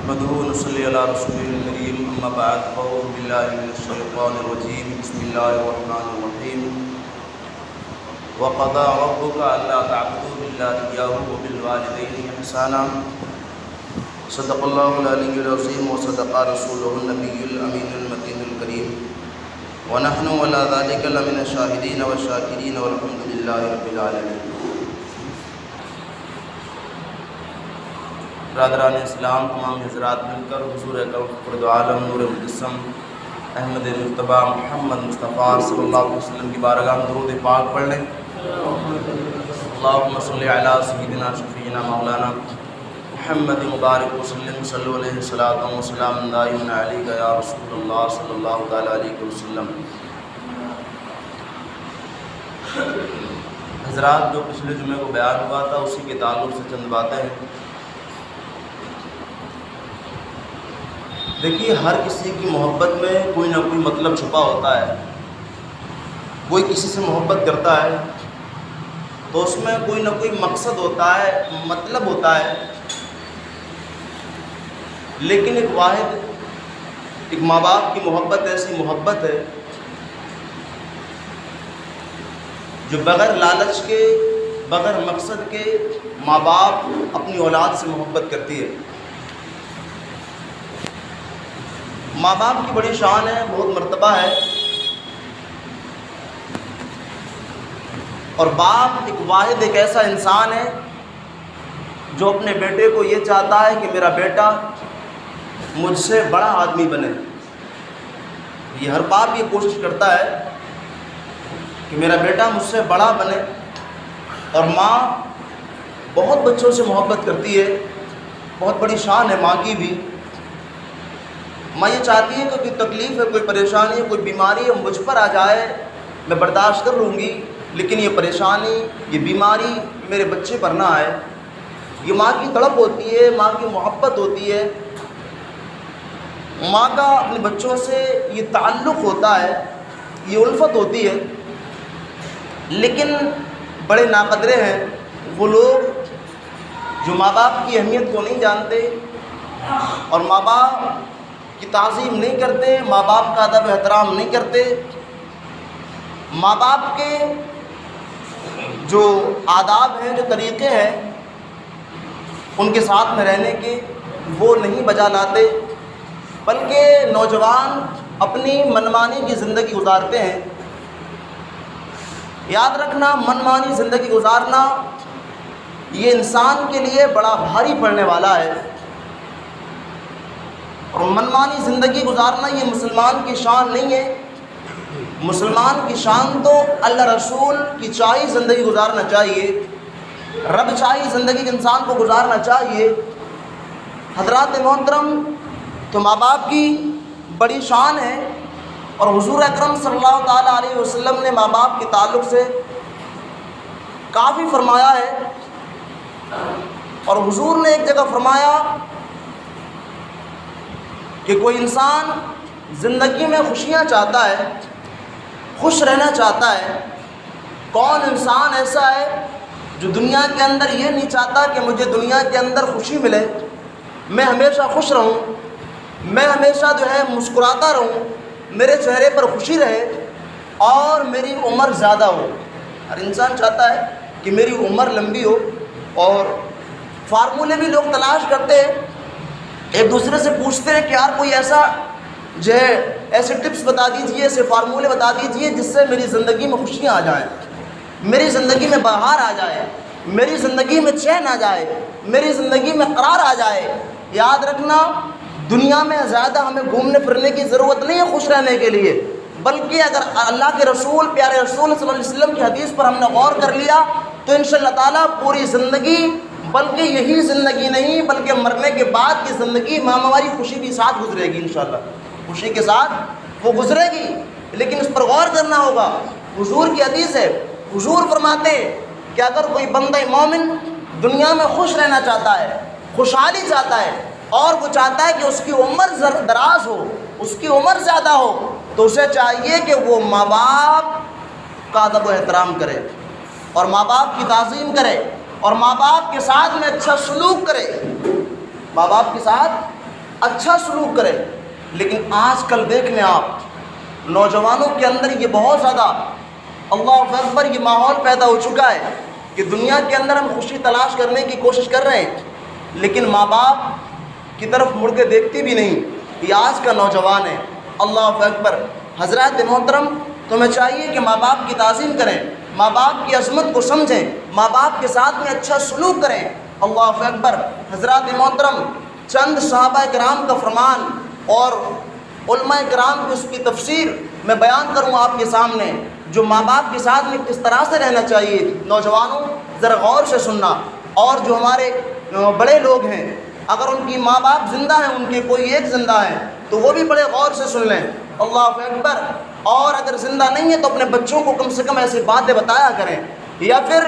نحمده ونصلي على رسوله الكريم اما بعد فاعوذ بالله من الشيطان الرجيم بسم الله الرحمن الرحيم وقضى ربك الا تعبدوا الا اياه وبالوالدين احسانا صدق الله العلي العظيم وصدق رسوله النبي الامين المتين الكريم ونحن على ذلك لمن الشاهدين والشاكرين والحمد لله رب العالمين۔ برادران اسلام، تمام حضرات مل کر حضور اکرم فرد عالم نور مجسم احمد مجتبیٰ محمد مصطفیٰ صلی اللہ علیہ وسلم کی بارگاہ میں درود پاک پڑھ لیں۔ اللہم صلی علی سیدنا شفیعنا مولانا محمد مبارک وسلم صلی علیہ الصلاۃ والسلام دائم علیک یا رسول اللہ صلی اللہ تعالیٰ علیہ وسلم۔ حضرات، جو پچھلے جمعے کو بیان ہوا تھا اسی کے تعلق سے چند باتیں ہیں۔ دیکھیے، ہر کسی کی محبت میں کوئی نہ کوئی مطلب چھپا ہوتا ہے۔ کوئی کسی سے محبت کرتا ہے تو اس میں کوئی نہ کوئی مقصد ہوتا ہے، مطلب ہوتا ہے۔ لیکن ایک ماں باپ کی محبت ایسی محبت ہے جو بغیر لالچ کے، بغیر مقصد کے ماں باپ اپنی اولاد سے محبت کرتی ہے۔ ماں باپ کی بڑی شان ہے، بہت مرتبہ ہے، اور باپ ایک ایسا انسان ہے جو اپنے بیٹے کو یہ چاہتا ہے کہ میرا بیٹا مجھ سے بڑا آدمی بنے۔ یہ ہر باپ یہ کوشش کرتا ہے کہ میرا بیٹا مجھ سے بڑا بنے، اور ماں بہت بچوں سے محبت کرتی ہے، بہت بڑی شان ہے ماں کی بھی۔ ماں یہ چاہتی ہے کہ کوئی تکلیف ہے، کوئی پریشانی ہے، کوئی بیماری ہے، مجھ پر آ جائے، میں برداشت کر لوں گی، لیکن یہ پریشانی، یہ بیماری میرے بچے پر نہ آئے۔ یہ ماں کی تڑپ ہوتی ہے، ماں کی محبت ہوتی ہے، ماں کا اپنے بچوں سے یہ تعلق ہوتا ہے، یہ الفت ہوتی ہے۔ لیکن بڑے ناقدرے ہیں وہ لوگ جو ماں باپ کی اہمیت کو نہیں جانتے اور ماں باپ کی تعظیم نہیں کرتے، ماں باپ کا ادب احترام نہیں کرتے، ماں باپ کے جو آداب ہیں، جو طریقے ہیں ان کے ساتھ میں رہنے کے، وہ نہیں بجا لاتے، بلکہ نوجوان اپنی منمانی کی زندگی گزارتے ہیں۔ یاد رکھنا، منمانی زندگی گزارنا یہ انسان کے لیے بڑا بھاری پڑنے والا ہے، اور منمانی زندگی گزارنا یہ مسلمان کی شان نہیں ہے۔ مسلمان کی شان تو اللہ رسول کی چاہی زندگی گزارنا چاہیے، رب چاہی زندگی انسان کو گزارنا چاہیے۔ حضرات محترم، تو ماں باپ کی بڑی شان ہے، اور حضور اکرم صلی اللہ تعالیٰ علیہ وسلم نے ماں باپ کے تعلق سے کافی فرمایا ہے، اور حضور نے ایک جگہ فرمایا کہ کوئی انسان زندگی میں خوشیاں چاہتا ہے، خوش رہنا چاہتا ہے۔ کون انسان ایسا ہے جو دنیا کے اندر یہ نہیں چاہتا کہ مجھے دنیا کے اندر خوشی ملے، میں ہمیشہ خوش رہوں، میں ہمیشہ مسکراتا رہوں، میرے چہرے پر خوشی رہے اور میری عمر زیادہ ہو۔ ہر انسان چاہتا ہے کہ میری عمر لمبی ہو، اور فارمولے بھی لوگ تلاش کرتے ہیں، ایک دوسرے سے پوچھتے ہیں کہ یار کوئی ایسا ایسے ٹپس بتا دیجئے، ایسے فارمولے بتا دیجئے جس سے میری زندگی میں خوشیاں آ جائیں، میری زندگی میں بہار آ جائے، میری زندگی میں چین آ جائے، میری زندگی میں قرار آ جائے۔ یاد رکھنا، دنیا میں زیادہ ہمیں گھومنے پھرنے کی ضرورت نہیں ہے خوش رہنے کے لیے، بلکہ اگر اللہ کے رسول، پیارے رسول صلی اللہ علیہ وسلم کی حدیث پر ہم نے غور کر لیا تو انشاءاللہ تعالیٰ پوری زندگی، بلکہ یہی زندگی نہیں بلکہ مرنے کے بعد کی زندگی میں ہماری خوشی کے ساتھ گزرے گی، انشاءاللہ خوشی کے ساتھ وہ گزرے گی۔ لیکن اس پر غور کرنا ہوگا۔ حضور کی حدیث ہے، حضور فرماتے ہیں کہ اگر کوئی بندہ مومن دنیا میں خوش رہنا چاہتا ہے، خوشحالی چاہتا ہے، اور وہ چاہتا ہے کہ اس کی عمر دراز ہو، اس کی عمر زیادہ ہو، تو اسے چاہیے کہ وہ ماں باپ کا ادب و احترام کرے، اور ماں باپ کی تعظیم کرے، اور ماں باپ کے ساتھ میں اچھا سلوک کرے، ماں باپ کے ساتھ اچھا سلوک کرے. لیکن آج کل دیکھ لیں آپ نوجوانوں کے اندر یہ بہت زیادہ اللہ اکبر یہ ماحول پیدا ہو چکا ہے کہ دنیا کے اندر ہم خوشی تلاش کرنے کی کوشش کر رہے ہیں لیکن ماں باپ کی طرف مڑ کے دیکھتی بھی نہیں. یہ آج کا نوجوان ہے. اللہ اکبر. حضرات محترم تمہیں چاہیے کہ ماں باپ کی تعظیم کریں, ماں باپ کی عظمت کو سمجھیں, ماں باپ کے ساتھ میں اچھا سلوک کریں. اللہ اکبر. حضرات محترم چند صحابہ کرام کا فرمان اور علماء کرام کی اس کی تفسیر میں بیان کروں آپ کے سامنے, جو ماں باپ کے ساتھ میں کس طرح سے رہنا چاہیے. نوجوانوں ذرا غور سے سننا, اور جو ہمارے بڑے لوگ ہیں اگر ان کی ماں باپ زندہ ہیں, ان کے کوئی ایک زندہ ہے تو وہ بھی بڑے غور سے سن لیں. اللہ اکبر. اور اگر زندہ نہیں ہے تو اپنے بچوں کو کم سے کم ایسی باتیں بتایا کریں, یا پھر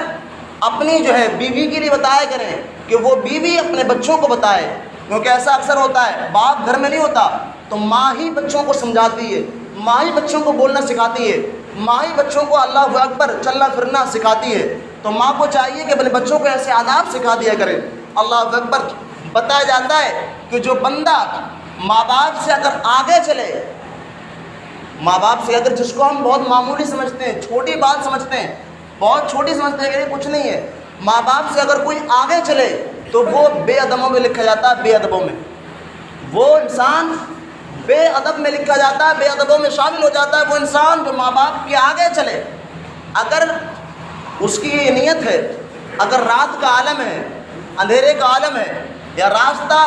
اپنی جو ہے بیوی کے لیے بتایا کریں کہ وہ بیوی اپنے بچوں کو بتائے, کیونکہ ایسا اکثر ہوتا ہے باپ گھر میں نہیں ہوتا تو ماں ہی بچوں کو سمجھاتی ہے, ماں ہی بچوں کو بولنا سکھاتی ہے, ماں ہی بچوں کو اللہ اکبر چلنا پھرنا سکھاتی ہے. تو ماں کو چاہیے کہ اپنے بچوں کو ایسے آداب سکھا دیا کرے. اللہ اکبر. بتایا جاتا ہے کہ جو بندہ ماں باپ سے اگر آگے چلے, ماں باپ سے اگر جس کو ہم بہت معمولی سمجھتے ہیں, چھوٹی بات سمجھتے ہیں, بہت چھوٹی سمجھتے ہیں کہ یہ کچھ نہیں ہے, ماں باپ سے اگر کوئی آگے چلے تو وہ بے ادبوں میں لکھا جاتا ہے. بے ادبوں میں وہ انسان بے ادب میں لکھا جاتا ہے, بے ادبوں میں شامل ہو جاتا ہے وہ انسان جو ماں باپ کے آگے چلے. اگر اس کی یہ نیت ہے, اگر رات کا عالم ہے, اندھیرے کا عالم ہے, یا راستہ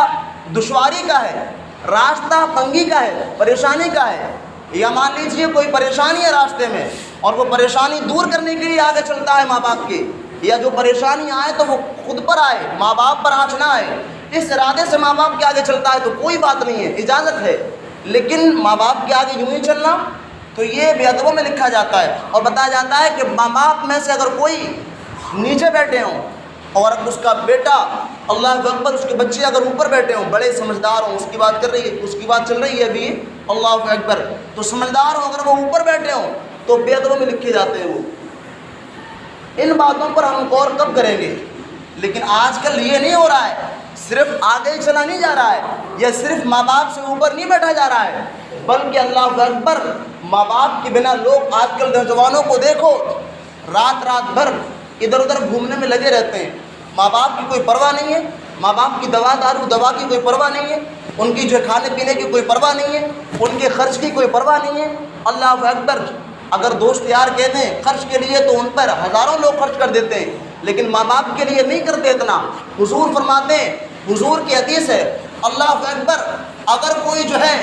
دشواری کا ہے, راستہ تنگی کا ہے, پریشانی کا ہے, یا مان لیجیے کوئی پریشانی ہے راستے میں اور وہ پریشانی دور کرنے کے لیے آگے چلتا ہے ماں باپ کے, یا جو پریشانی آئے تو وہ خود پر آئے, ماں باپ پر آنچ نہ آئے, اس ارادے سے ماں باپ کے آگے چلتا ہے تو کوئی بات نہیں ہے, اجازت ہے. لیکن ماں باپ کے آگے یوں ہی چلنا تو یہ بے ادبوں میں لکھا جاتا ہے. اور بتایا جاتا ہے کہ ماں باپ میں سے اگر کوئی نیچے بیٹھے ہوں اور اس کا بیٹا اللہ اکبر اس کے بچے اگر اوپر بیٹھے ہوں, بڑے سمجھدار ہوں, اس کی بات کر رہی ہے, اس کی بات چل رہی ہے ابھی, اللہ اکبر, تو سمجھدار ہوں اگر وہ اوپر بیٹھے ہوں تو بے ادبوں میں لکھے جاتے ہیں وہ. ان باتوں پر ہم غور کب کریں گے؟ لیکن آج کل یہ نہیں ہو رہا ہے, صرف آگے ہی چلا نہیں جا رہا ہے, یا صرف ماں باپ سے اوپر نہیں بیٹھا جا رہا ہے, بلکہ اللہ اکبر ماں باپ کے بنا لوگ آج کل نوجوانوں کو دیکھو رات رات بھر ادھر ادھر گھومنے میں لگے رہتے ہیں. ماں باپ کی کوئی پرواہ نہیں ہے, ماں باپ کی دوا کی کوئی پرواہ نہیں ہے, ان کی جو کھانے پینے کی کوئی پرواہ نہیں ہے, ان کے خرچ کی کوئی پرواہ نہیں ہے. اللہ اکبر. اگر دوست یار کہتے ہیں خرچ کے لیے تو ان پر ہزاروں لوگ خرچ کر دیتے ہیں, لیکن ماں باپ کے لیے نہیں کرتے اتنا. حضور فرماتے ہیں, حضور کی حدیث ہے, اللہ اکبر, اگر کوئی جو ہے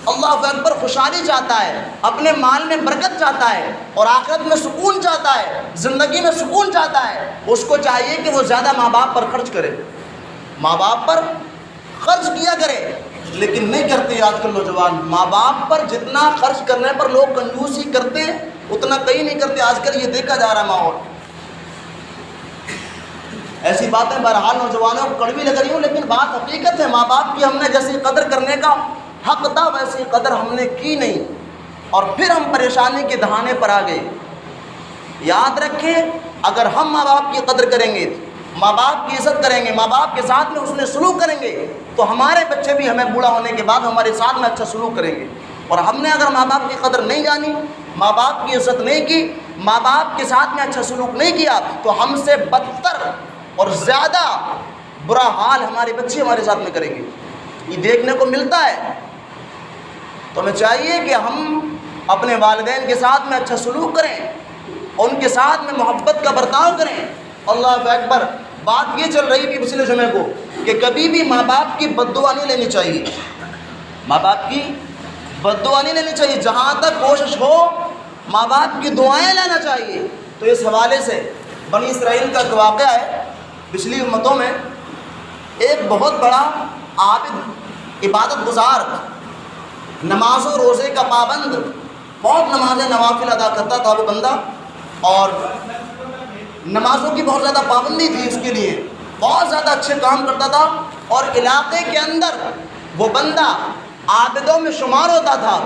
اللہ اکبر خوشحالی چاہتا ہے, اپنے مال میں برکت چاہتا ہے, اور آخرت میں سکون چاہتا ہے, زندگی میں سکون چاہتا ہے, اس کو چاہیے کہ وہ زیادہ ماں باپ پر خرچ کرے, ماں باپ پر خرچ کیا کرے. لیکن نہیں کرتے آج کل نوجوان. ماں باپ پر جتنا خرچ کرنے پر لوگ کنجوسی کرتے ہیں اتنا کہیں نہیں کرتے. آج کل یہ دیکھا جا رہا ہے ماحول. ایسی باتیں بہرحال نوجوانوں کو کڑوی لگ رہی ہوں, لیکن بات حقیقت ہے. ماں باپ کی ہم نے جیسی قدر کرنے کا حق تھا ویسی قدر ہم نے کی نہیں, اور پھر ہم پریشانی کے دہانے پر آ گئے. یاد رکھیں, اگر ہم ماں باپ کی قدر کریں گے, ماں باپ کی عزت کریں گے, ماں باپ کے ساتھ میں حسن سلوک کریں گے, تو ہمارے بچے بھی ہمیں بوڑھا ہونے کے بعد ہمارے ساتھ میں اچھا سلوک کریں گے. اور ہم نے اگر ماں باپ کی قدر نہیں جانی, ماں باپ کی عزت نہیں کی, ماں باپ کے ساتھ میں اچھا سلوک نہیں کیا, تو ہم سے بدتر اور زیادہ برا حال ہمارے بچے ہمارے ساتھ میں کریں گے. یہ دیکھنے کو ملتا ہے. تو ہمیں چاہیے کہ ہم اپنے والدین کے ساتھ میں اچھا سلوک کریں, ان کے ساتھ میں محبت کا برتاؤ کریں. اللہ اکبر. بات یہ چل رہی تھی پچھلے جمعے کو کہ کبھی بھی ماں باپ کی بد دعا نہیں لینی چاہیے, ماں باپ کی بد دعا نہیں لینی چاہیے. جہاں تک کوشش ہو ماں باپ کی دعائیں لینا چاہیے. تو اس حوالے سے بنی اسرائیل کا ایک واقعہ ہے. پچھلی امتوں میں ایک بہت بڑا عابد, عبادت گزار, نماز و روزے کا پابند, بہت نمازیں نوافل ادا کرتا تھا وہ بندہ, اور نمازوں کی بہت زیادہ پابندی تھی اس کے لیے, بہت زیادہ اچھے کام کرتا تھا, اور علاقے کے اندر وہ بندہ عابدوں میں شمار ہوتا تھا,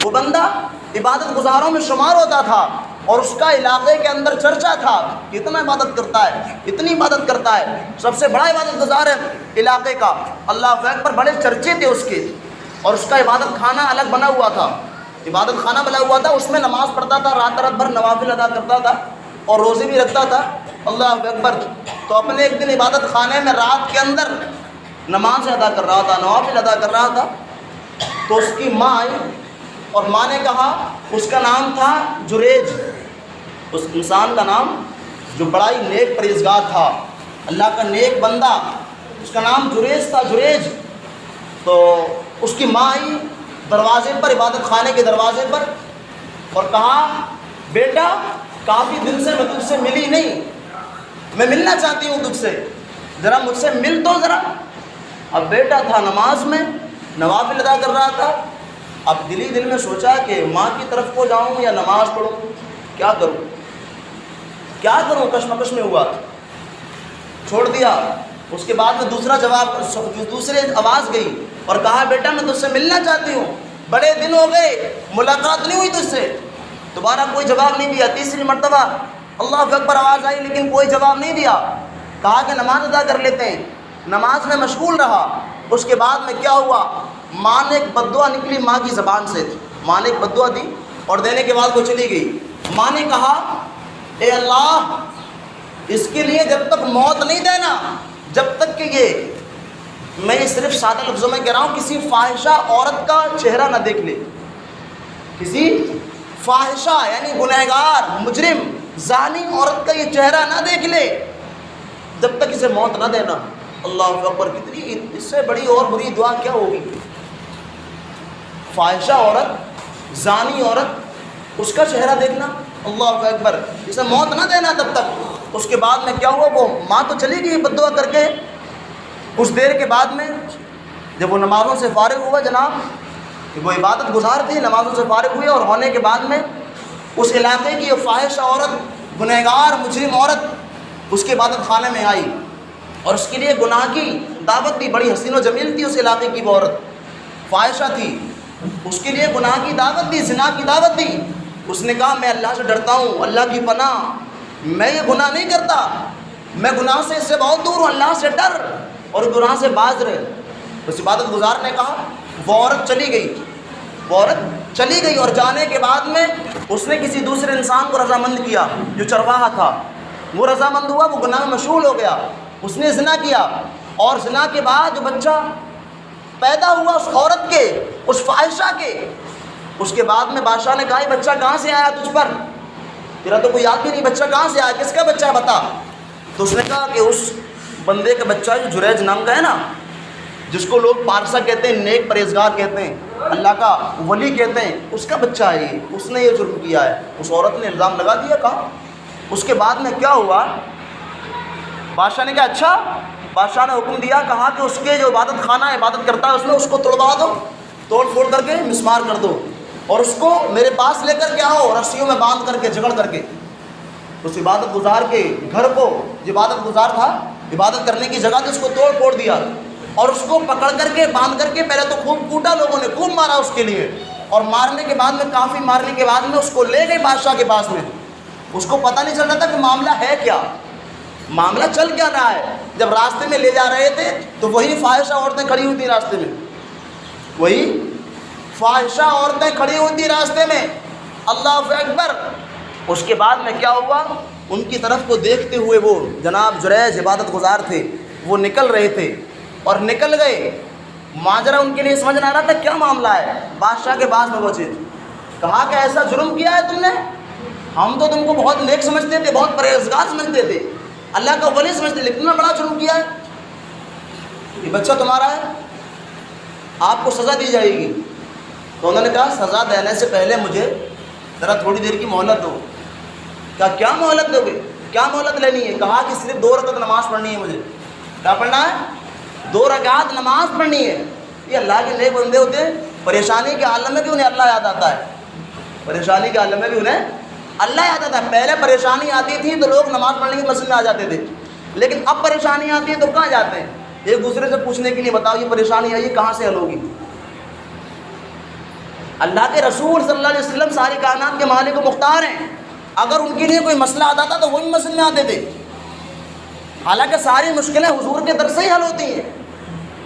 وہ بندہ عبادت گزاروں میں شمار ہوتا تھا. اور اس کا علاقے کے اندر چرچا تھا کہ اتنا عبادت کرتا ہے، اتنی عبادت کرتا ہے، سب سے بڑا عبادت گزار ہے علاقے کا، اللہ اکبر، بڑے چرچے تھے اس کے۔ اور اس کا عبادت خانہ الگ بنا ہوا تھا، عبادت خانہ بنا ہوا تھا، اس میں نماز پڑھتا تھا، رات بھر نوافل ادا کرتا تھا اور روزے بھی رکھتا تھا، اللہ اکبر۔ تو اپنے ایک دن عبادت خانے میں رات کے اندر نماز ادا کر رہا تھا، نوافل ادا کر رہا تھا، تو اس کی ماں آئی اور ماں نے کہا، اس کا نام تھا جریج، اس انسان کا نام جو بڑا ہی نیک پرہیزگار تھا، اللہ کا نیک بندہ، اس کا نام جریج تھا، جریج۔ تو اس کی ماں آئی دروازے پر، عبادت خانے کے دروازے پر، اور کہا، بیٹا کافی دن سے میں تجھ سے ملی نہیں، میں ملنا چاہتی ہوں تجھ سے، ذرا مجھ سے مل تو ذرا۔ اب بیٹا تھا نماز میں، نوافل ادا کر رہا تھا، اب دل ہی دل میں سوچا کہ ماں کی طرف کو جاؤں یا نماز پڑھوں، کیا کروں، کشمکش میں ہوا، چھوڑ دیا۔ اس کے بعد میں دوسرے آواز گئی اور کہا، بیٹا میں تجھ سے ملنا چاہتی ہوں، بڑے دن ہو گئے ملاقات نہیں ہوئی تجھ سے۔ دوبارہ کوئی جواب نہیں دیا، تیسری مرتبہ اللہ اکبر آواز آئی لیکن کوئی جواب نہیں دیا۔ کہا کہ نماز ادا کر لیتے ہیں، نماز میں مشغول رہا۔ اس کے بعد میں کیا ہوا، ماں نے ایک بد دعا نکلی ماں کی زبان سے، ماں نے ایک بد دعا دی اور دینے کے بعد وہ چلی گئی۔ ماں نے کہا، اے اللہ، اس کے لیے جب تک موت نہیں دینا، جب تک کہ میں یہ صرف سادہ لفظوں میں کہہ رہا ہوں، کسی فاحشہ عورت کا چہرہ نہ دیکھ لے، کسی فاحشہ یعنی گنہگار، مجرم، زانی عورت کا یہ چہرہ نہ دیکھ لے، جب تک اسے موت نہ دینا۔ اللہ اکبر، کتنی اس سے بڑی اور بری دعا کیا ہوگی؟ فاحشہ عورت، زانی عورت، اس کا چہرہ دیکھنا، اللہ اکبر، اسے موت نہ دینا تب تک۔ اس کے بعد میں کیا ہوا، وہ ماں تو چلی گئی بد دعا کر کے۔ کچھ دیر کے بعد میں جب وہ نمازوں سے فارغ ہوا جناب، کہ وہ عبادت گزار تھی، نمازوں سے فارغ ہوئے، اور ہونے کے بعد میں اس علاقے کی فاحشہ عورت، گنہگار مجرم عورت اس کے عبادت خانے میں آئی اور اس کے لیے گناہ کی دعوت دی۔ بڑی حسین و جمیل تھی اس علاقے کی وہ عورت، فاحشہ تھی، اس کے لیے گناہ کی دعوت دی، زنا کی دعوت دی۔ اس نے کہا، میں اللہ سے ڈرتا ہوں، اللہ کی پناہ، میں یہ گناہ نہیں کرتا، میں گناہ سے اس سے بہت دور ہوں، اللہ سے ڈر اور گناہ سے باز رہے۔ اس عبادت گزار نے کہا، وہ عورت چلی گئی اور جانے کے بعد میں اس نے کسی دوسرے انسان کو رضامند کیا جو چرواہا تھا، وہ رضامند ہوا، وہ گناہ میں مشغول ہو گیا، اس نے زنا کیا، اور زنا کے بعد جو بچہ پیدا ہوا اس عورت کے، اس فاحشہ کے، اس کے بعد میں بادشاہ نے کہا، یہ بچہ کہاں سے آیا تجھ پر؟ تیرا تو کوئی یاد بھی نہیں، بچہ کہاں سے آیا، کس کا بچہ ہے بتا۔ تو اس نے کہا کہ اس بندے کا بچہ جو جریج نام کا ہے نا، جس کو لوگ پارسا کہتے ہیں، نیک پرہیزگار کہتے ہیں، اللہ کا ولی کہتے ہیں، اس کا بچہ ہے یہ، اس نے یہ جرم کیا ہے۔ اس عورت نے الزام لگا دیا۔ کہا اس کے بعد میں کیا ہوا، بادشاہ نے کہا اچھا، بادشاہ نے حکم دیا، کہا کہ اس کے جو عبادت خانہ عبادت کرتا ہے اس میں اس کو توڑوا دو، توڑ پھوڑ کر کے مسمار کر دو، اور اس کو میرے پاس لے کر کے آؤ، رسیوں میں باندھ کر کے، جگڑ کر کے۔ اس عبادت گزار کے گھر کو، جو عبادت گزار تھا، عبادت کرنے کی جگہ تھی، اس کو توڑ پھوڑ دیا، اور اس کو پکڑ کر کے باندھ کر کے پہلے تو خوب کوٹا، لوگوں نے خوب مارا اس کے لیے، اور مارنے کے بعد میں، کافی مارنے کے بعد میں اس کو لے گئے بادشاہ کے پاس میں۔ اس کو پتہ نہیں چل رہا تھا کہ معاملہ ہے کیا، معاملہ چل کیا رہا ہے۔ جب راستے میں لے جا رہے تھے تو وہی فاحشہ عورتیں کھڑی ہوئی تھیں راستے میں، وہی فاحشہ عورتیں کھڑی ہوئی تھیں راستے میں، اللہ اکبر۔ اس کے بعد میں کیا ہوا، ان کی طرف کو دیکھتے ہوئے وہ جناب جریج عبادت گزار تھے، وہ نکل رہے تھے اور نکل گئے۔ ماجرا ان کے لیے سمجھ نہ آ رہا تھا کیا معاملہ ہے۔ بادشاہ کے پاس میں پہنچے، کہا کہ ایسا جرم کیا ہے تم نے، ہم تو تم کو بہت نیک سمجھتے تھے، بہت پرہیزگار سمجھتے تھے، اللہ کا ولی سمجھتے، لیکن اتنا بڑا جرم کیا ہے۔ یہ بچہ تمہارا ہے، آپ کو سزا دی جائے گی۔ تو انہوں نے کہا سزا دینے سے پہلے مجھے ذرا تھوڑی دیر کی مہلت دو۔ کیا مہلت دو گے، کیا مہلت لینی ہے؟ کہا کہ صرف 2 رکعت نماز پڑھنی ہے مجھے۔ کیا پڑھنا ہے؟ 2 رکعت نماز پڑھنی ہے۔ یہ اللہ کے نیک بندے ہوتے ہیں، پریشانی کے عالم میں بھی انہیں اللہ یاد آتا ہے، پریشانی کے عالم میں بھی انہیں اللہ یاد آتا ہے۔ پہلے پریشانی آتی تھی تو لوگ نماز پڑھنے کی مسجد میں آ جاتے تھے، لیکن اب پریشانی آتی ہے تو کہاں جاتے ہیں؟ ایک دوسرے سے پوچھنے کے لیے، بتاؤ یہ پریشانی آئی کہاں سے حل ہوگی؟ اللہ کے رسول صلی اللہ علیہ وسلم ساری کائنات کے مالک و مختار ہیں، اگر ان کے لیے کوئی مسئلہ آتا تھا تو وہی مسئلے میں آتے تھے، حالانکہ ساری مشکلیں حضور کے در سے ہی حل ہوتی ہیں،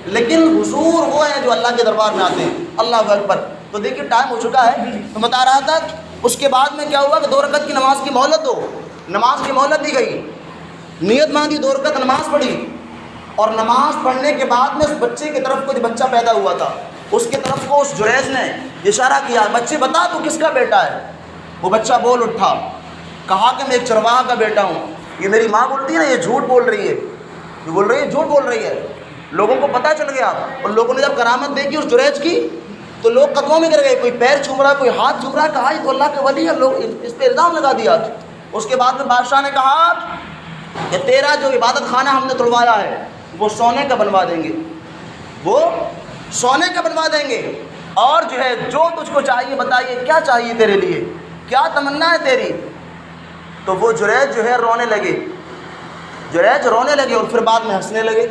لیکن حضور وہ ہیں جو اللہ کے دربار میں آتے ہیں۔ اللہ اکبر۔ تو دیکھیے ٹائم ہو چکا ہے، تو بتا رہا تھا اس کے بعد میں کیا ہوا کہ 2 رکعت کی نماز کی مہلت ہو، نماز کی مہلت دی گئی، نیت باندھی، 2 رکعت نماز پڑھی، اور نماز پڑھنے کے بعد میں اس بچے کی طرف کچھ بچہ پیدا ہوا تھا، اس کی طرف کو اس جریج نے اشارہ کیا، بچے بتا تو کس کا بیٹا ہے؟ وہ بچہ بول اٹھا، کہا کہ میں ایک چرواہا کا بیٹا ہوں۔ یہ میری ماں بولتی ہے نا، یہ جھوٹ بول رہی ہے، یہ بول رہی ہے جھوٹ بول رہی ہے۔ لوگوں کو پتہ چل گیا، اور لوگوں نے جب کرامت دیکھی اس جریج کی تو لوگ قدموں میں گر گئے، کوئی پیر چھوم رہا، کوئی ہاتھ چھوم رہا، کہا یہ تو اللہ کے ولی ہے، لوگ اس پہ الزام لگا دیا۔ اس کے بعد میں بادشاہ نے کہا کہ تیرا جو عبادت خانہ ہم نے تڑوایا ہے وہ سونے کا بنوا دیں گے، وہ سونے کا بنوا دیں گے، اور جو ہے جو تجھ کو چاہیے بتائیے، کیا چاہیے تیرے لیے، کیا تمنا ہے تیری؟ تو وہ جریج جو ہے رونے لگے، جریج رونے لگے، اور پھر بعد میں ہنسنے لگے۔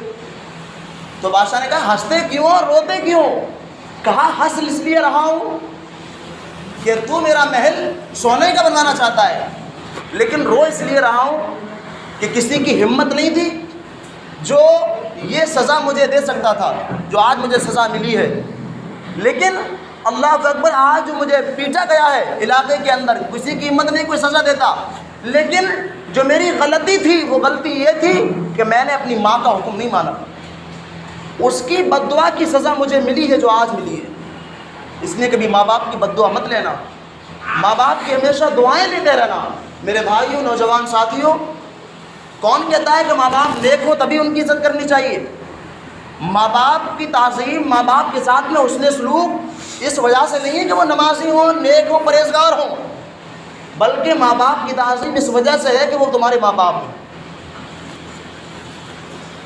تو بادشاہ نے کہا ہنستے کیوں اور روتے کیوں؟ کہا ہنس اس لیے رہا ہوں کہ تو میرا محل سونے کا بنوانا چاہتا ہے، لیکن رو اس لیے رہا ہوں کہ کسی کی ہمت نہیں تھی جو یہ سزا مجھے دے سکتا تھا جو آج مجھے سزا ملی ہے، لیکن اللہ اکبر آج جو مجھے پیٹا گیا ہے علاقے کے اندر، کسی کی ہمت نہیں کوئی سزا دیتا، لیکن جو میری غلطی تھی وہ غلطی یہ تھی کہ میں نے اپنی ماں کا حکم نہیں مانا، اس کی بد دعا کی سزا مجھے ملی ہے جو آج ملی ہے۔ اس لیے کبھی ماں باپ کی بد دعا مت لینا، ماں باپ کی ہمیشہ دعائیں لیتے رہنا۔ میرے بھائیوں، نوجوان ساتھیوں، کون کہتا ہے کہ ماں باپ نیک ہو تبھی ان کی عزت کرنی چاہیے؟ ماں باپ کی تعظیم، ماں باپ کے ساتھ میں حسن سلوک اس وجہ سے نہیں ہے کہ وہ نمازی ہوں، نیک ہوں، پرہیزگار ہوں، بلکہ ماں باپ کی تعظیم اس وجہ سے ہے کہ وہ تمہارے ماں باپ ہیں۔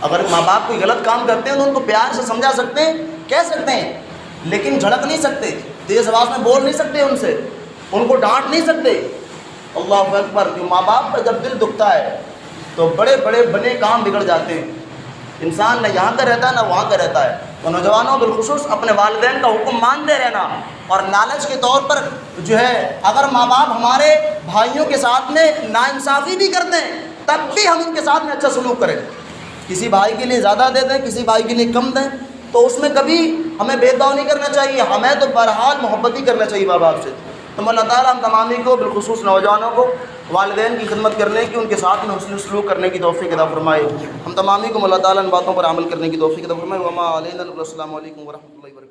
اگر ماں باپ کوئی غلط کام کرتے ہیں تو ان کو پیار سے سمجھا سکتے ہیں، کہہ سکتے ہیں، لیکن جھڑک نہیں سکتے، تیز آواز میں بول نہیں سکتے ان سے، ان کو ڈانٹ نہیں سکتے۔ اللہ اکبر۔ کہ ماں باپ کا جب دل دکھتا ہے تو بڑے بڑے بنے کام بگڑ جاتے ہیں، انسان نہ یہاں کا رہتا ہے نہ وہاں کا رہتا ہے۔ تو نوجوانوں بالخصوص اپنے والدین کا حکم مانتے رہنا، اور لالچ کے طور پر جو ہے اگر ماں باپ ہمارے بھائیوں کے ساتھ میں ناانصافی بھی کرتے ہیں تب بھی ہم ان کے ساتھ میں اچھا سلوک کریں، کسی بھائی کے لیے زیادہ دے دیں، کسی بھائی کے لیے کم دیں، تو اس میں کبھی ہمیں بھید بھاؤ نہیں کرنا چاہیے، ہمیں تو بہرحال محبت ہی کرنا چاہیے ماں باپ سے۔ تو اللہ تعالیٰ ہم تمامی کو بالخصوص نوجوانوں کو والدین کی خدمت کرنے کی، ان کے ساتھ میں حسن سلوک کرنے کی توفیق عطا فرمائے۔ ہم تمامی کو اللہ تعالیٰ ان باتوں پر عمل کرنے کی توفیق عطا فرمائے۔ وما علینا۔ السلام علیکم ورحمۃ اللہ وبرکاتہ۔